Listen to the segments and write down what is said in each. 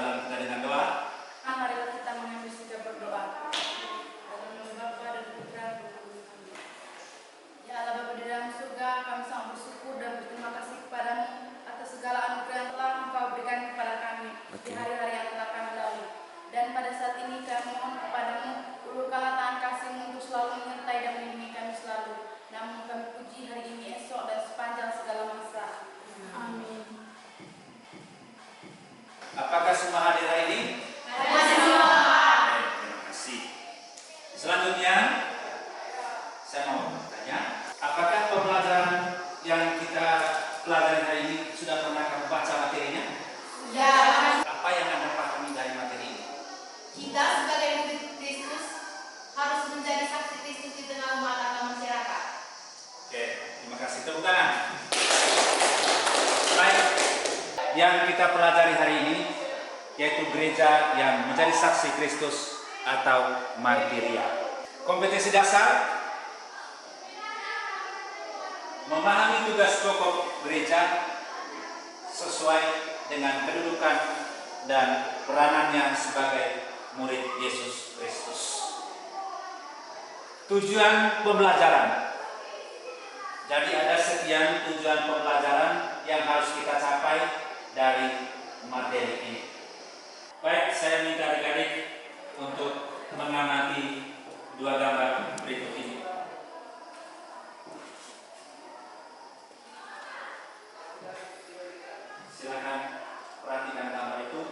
pembelajaran kita dengan doa. Marilah kita mengambil sikap berdoa. Dalam nama Bapa dan Putra dan Roh Kudus. Amin. Ya Allah Bapa di dalam surga, kami sangat bersyukur dan berterima kasih kepadamu atas segala anugerah yang telah Engkau berikan kepada kami di hari-hari yang telah kami lalui. Dan pada saat ini kami mohon kepadamu, ulurkanlah tangan kasih-Mu untuk selalu menyertai dan melindungi kami selalu. Namun kami puji hari ini, esok, dan sepanjang segala masa. Amin. Apakah semua hadir hari ini? Terima kasih. Selanjutnya, saya mau bertanya, apakah pembelajaran yang kita pelajari hari ini sudah pernah kamu baca materinya? Ya. Apa yang Anda pahami dari materi ini? Kita sebagai murid Kristus harus menjadi saksi Kristus di tengah umat atau masyarakat. Oke, terima kasih. Tepuk tangan. Baik, yang kita pelajari hari ini yaitu gereja yang menjadi saksi Kristus atau martiria. Kompetensi dasar memahami tugas pokok gereja sesuai dengan kedudukan dan peranannya sebagai murid Yesus Kristus. Tujuan pembelajaran. Jadi ada sekian tujuan pembelajaran yang harus kita capai dari materi ini. Baik, saya minta adik-adik untuk mengamati dua gambar berikut ini. Silakan perhatikan gambar itu.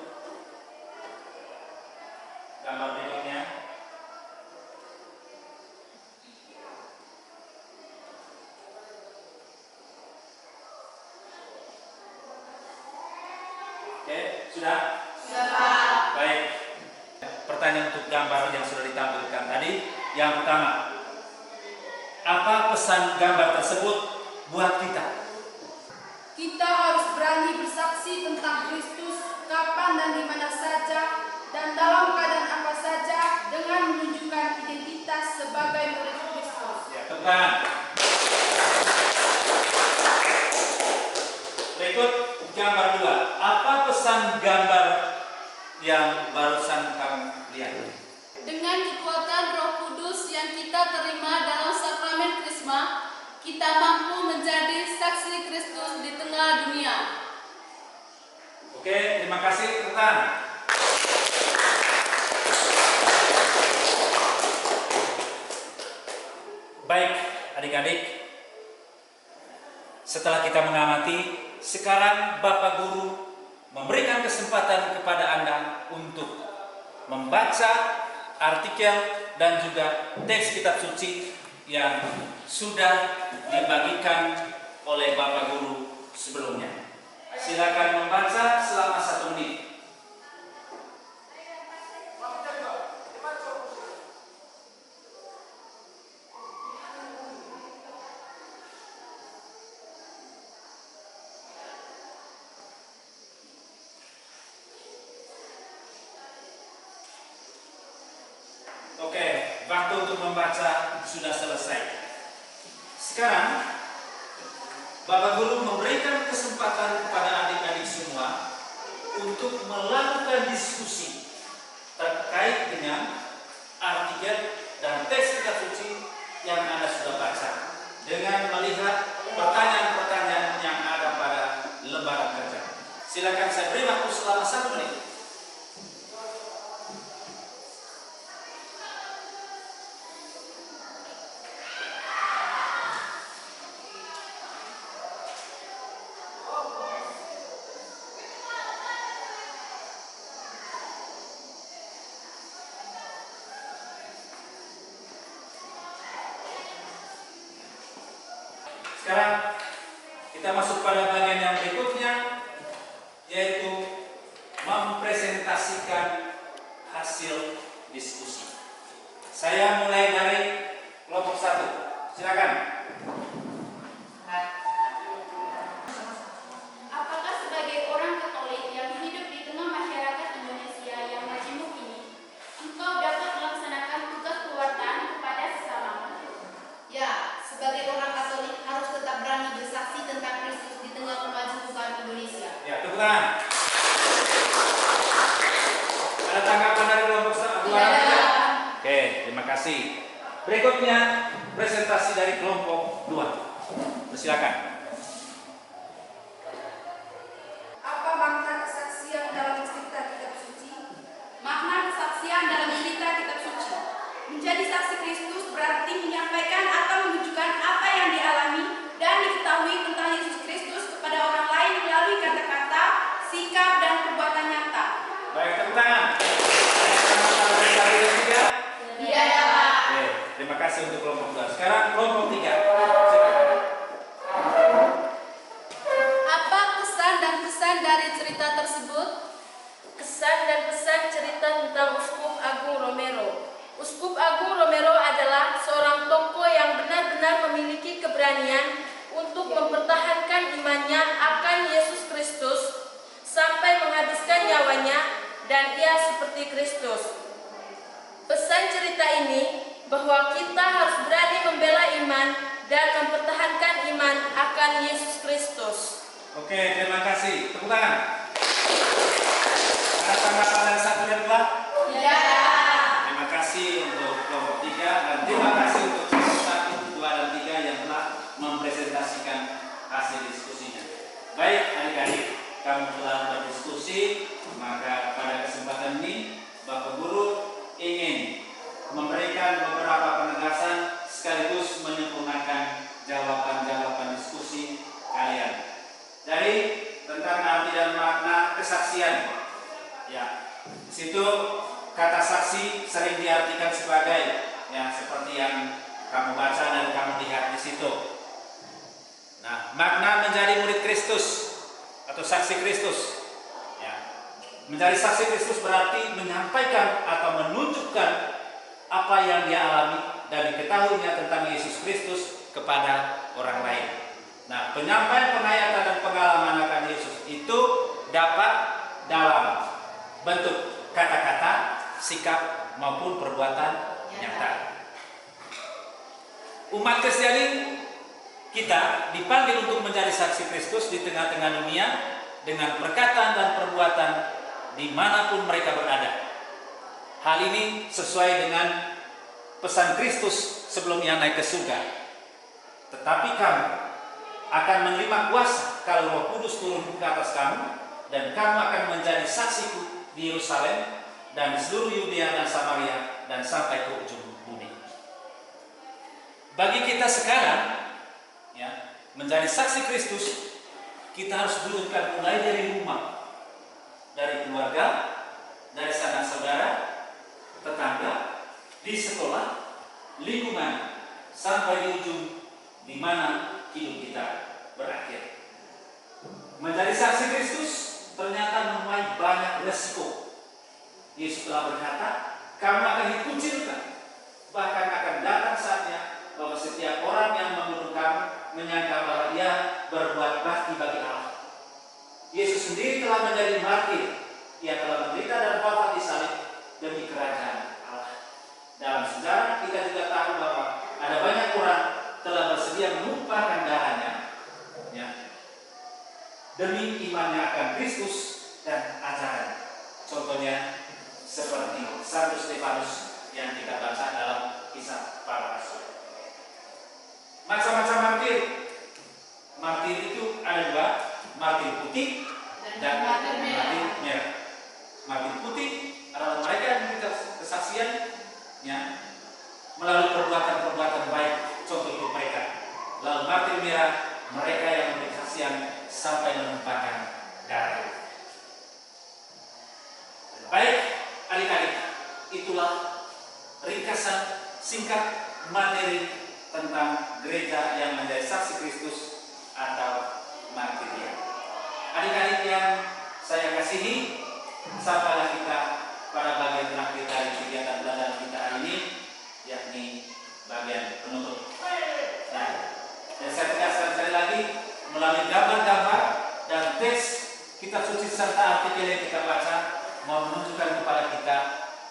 Gambar berikutnya. Oke, sudah? Sudah. Baik. Pertanyaan untuk gambar yang sudah ditampilkan tadi. Yang pertama, apa pesan gambar tersebut buat kita? Kita harus berani bersaksi tentang Kristus kapan dan di mana saja dan dalam keadaan apa saja dengan menunjukkan identitas sebagai murid Kristus. Ya, tekan. Berikut gambar 2. Apa pesan gambar yang barusan kamu lihat? Dengan kekuatan Roh Kudus yang kita terima dalam sakramen Krisma, kita mampu menjadi saksi Kristus di tengah dunia. Oke, terima kasih. Tekan. Baik, adik-adik. Setelah kita mengamati, sekarang Bapak Guru memberikan kesempatan kepada Anda untuk membaca artikel dan juga teks kitab suci yang sudah dibagikan oleh Bapak Guru sebelumnya. Silakan membaca selama 1 menit. Oke, waktu untuk membaca sudah selesai. Sekarang Bapak Guru memberikan kesempatan kepada adik-adik semua untuk melakukan diskusi terkait dengan artikel dan teks kitab suci yang Anda sudah baca dengan melihat pertanyaan-pertanyaan yang ada pada lembaran kerja. Silakan, saya beri waktu selama 1 menit. Sekarang kita masuk pada bagian yang berikutnya, yaitu mempresentasikan hasil diskusi. Saya mulai dari kelompok 1. Silakan. Apakah sebagai orang Katolik yang hidup di tengah masyarakat Indonesia yang majemuk ini, engkau dapat melaksanakan tugas kewartaan kepada sesamamu? Ya, sebagai orang Katolik harus tetap berani bersaksi tentang Kristus di tengah kemajemukan Indonesia. Ya, tepuk tangan. kasih. Berikutnya presentasi dari kelompok 2. Persilakan. Apa makna kesaksian dalam cerita kitab suci? Makna kesaksian dalam cerita kitab suci. Menjadi saksi Kristus berarti menyampaikan atau menunjukkan apa yang dialami dan diketahui tentang Yesus Kristus kepada orang lain melalui kata-kata, sikap, dan perbuatan nyata. Baik, tepuk tangan. Iya ya Pak. Oke, terima kasih untuk kelompok 2. Sekarang kelompok 3. Silakan. Apa kesan dan pesan dari cerita tersebut? Kesan dan pesan cerita tentang Uskup Agung Romero. Uskup Agung Romero adalah seorang tokoh yang benar-benar memiliki keberanian untuk mempertahankan imannya akan Yesus Kristus sampai menghabiskan nyawanya, dan ia seperti Kristus. Pesan cerita ini bahwa kita harus berani membela iman dan mempertahankan iman akan Yesus Kristus. Oke, terima kasih. Tepuk tangan. Ada tanggapan dari satu dan dua? Iya. Terima kasih untuk kelompok 3 dan terima kasih untuk kelompok 1, 2, dan 3 yang telah mempresentasikan hasil diskusinya. Baik adik-adik, kamu telah berdiskusi, maka pada kesempatan ini Bapak Guru ingin memberikan beberapa penegasan sekaligus menyempurnakan jawaban-jawaban diskusi kalian. Dari tentang arti dan makna kesaksian. Ya, di situ kata saksi sering diartikan sebagai ya seperti yang kamu baca dan kamu lihat di situ. Nah, makna menjadi murid Kristus atau saksi Kristus. Ya. Menjadi saksi Kristus berarti menyampaikan atau menunjukkan apa yang dia alami dan diketahuinya tentang Yesus Kristus kepada orang lain. Nah, penyampaian penghayatan dan pengalaman akan Yesus itu dapat dalam bentuk kata-kata, sikap maupun perbuatan nyata. Umat Kristiani kita dipanggil untuk menjadi saksi Kristus di tengah-tengah dunia dengan perkataan dan perbuatan dimanapun mereka berada. Hal ini sesuai dengan pesan Kristus sebelum ia naik ke surga. Tetapi kamu akan menerima kuasa kalau Roh Kudus turun ke atas kamu, dan kamu akan menjadi saksiku di Yerusalem dan di seluruh Yudea dan Samaria dan sampai ke ujung bumi. Bagi kita sekarang, ya, menjadi saksi Kristus, kita harus dudukkan mulai dari rumah, dari keluarga, dari sanak saudara, tetangga, di sekolah, lingkungan, sampai di ujung di mana hidup kita berakhir. Menjadi saksi Kristus ternyata menuai banyak resiko. Yesus telah berkata, kamu akan dikucilkan, bahkan akan datang saatnya bahwa setiap orang yang menurut kamu menyangka bahwa dia berbuat bakti bagi Allah. Yesus sendiri telah menjadi martir. Ia telah menderita dan wafat di salib demi kerajaan Allah. Dalam sejarah kita juga tahu bahwa ada banyak orang telah bersedia menumpahkan darahnya, ya, demi imannya akan Kristus dan ajaran. Contohnya seperti Santo Stefanus yang kita baca dalam Kisah Para Rasul. Macam-macam martir. Martir itu ada dua, martir putih dan martir merah. Martir putih adalah mereka yang memberikan kesaksian, ya, melalui perbuatan-perbuatan baik, contoh hidup mereka. Lalu martir merah, mereka yang memberi kesaksian sampai menumpahkan darah. Baik, adik-adik, itulah ringkasan singkat materi tentang gereja yang menjadi saksi Kristus atau martiria. Adik-adik yang saya kasihi, sampailah kita pada bagian terakhir dari kegiatan belajar kita hari ini, yakni bagian penutup. Nah, dan saya tegaskan sekali lagi melalui gambar-gambar dan teks kitab suci serta artikel yang kita baca mau menunjukkan kepada kita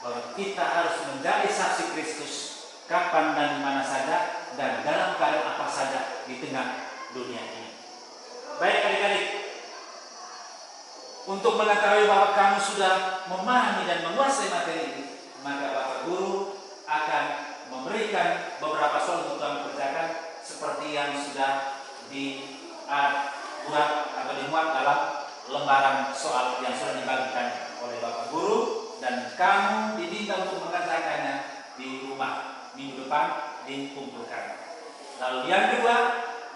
bahwa kita harus menjadi saksi Kristus kapan dan di mana saja dan dalam keadaan apa saja di tengah dunia ini. Baik adik-adik, untuk mengetahui bahwa kamu sudah memahami dan menguasai materi ini, maka Bapak Guru akan memberikan beberapa soal untuk kami kerjakan seperti yang sudah dibuat atau dimuat dalam lembaran soal yang sudah dibagikan oleh Bapak Guru, dan kamu diminta untuk mengerjakannya di rumah. Minggu depan dikumpulkan. Lalu yang kedua,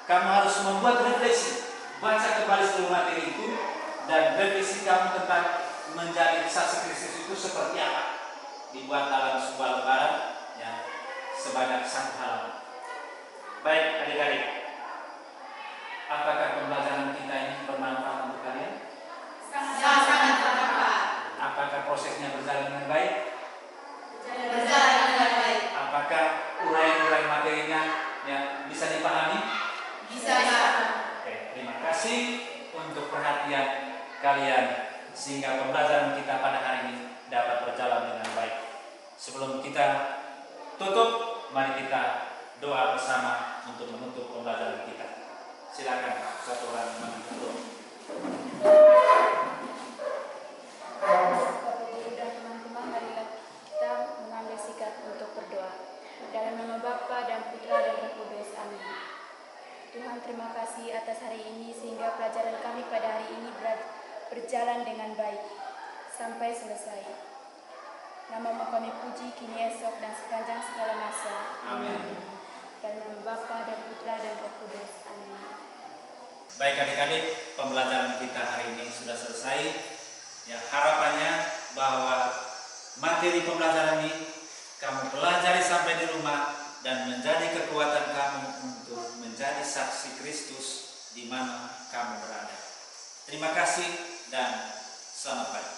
kamu harus membuat refleksi, baca kembali seluruh materi itu, dan refleksi kamu tentang menjadi saksi Kristus itu seperti apa. Dibuat dalam sebuah lembaran yang sebanyak 1 halaman. Baik adik-adik, apakah pembelajaran kita ini bermanfaat untuk kalian? Sangat bermanfaat. Apakah prosesnya berjalan dengan baik? Berjalan dengan baik. Apakah uraian-uraian materinya bisa dipahami? Bisa, Pak. Oke, terima kasih untuk perhatian kalian sehingga pembelajaran kita pada hari ini dapat berjalan dengan baik. Sebelum kita tutup, mari kita doa bersama untuk menutup pembelajaran kita. Silakan satu orang menutup doa. Bapak Guru dan teman-teman, marilah kita mengambil sikap untuk berdoa. Dalam nama Bapa dan Putra dan Roh Kudus. Amin. Tuhan, terima kasih atas hari ini sehingga pelajaran kami pada hari ini berjalan dengan baik sampai selesai. Namamu kami puji kini, esok, dan sepanjang segala masa. Amin. Dalam nama Bapa dan Putra dan Roh Kudus. Amin. Baik adik-adik, pembelajaran kita hari ini sudah selesai. Ya, harapannya bahwa materi pembelajaran ini kamu pelajari sampai di rumah dan menjadi kekuatan kamu untuk menjadi saksi Kristus di mana kamu berada. Terima kasih dan selamat pagi.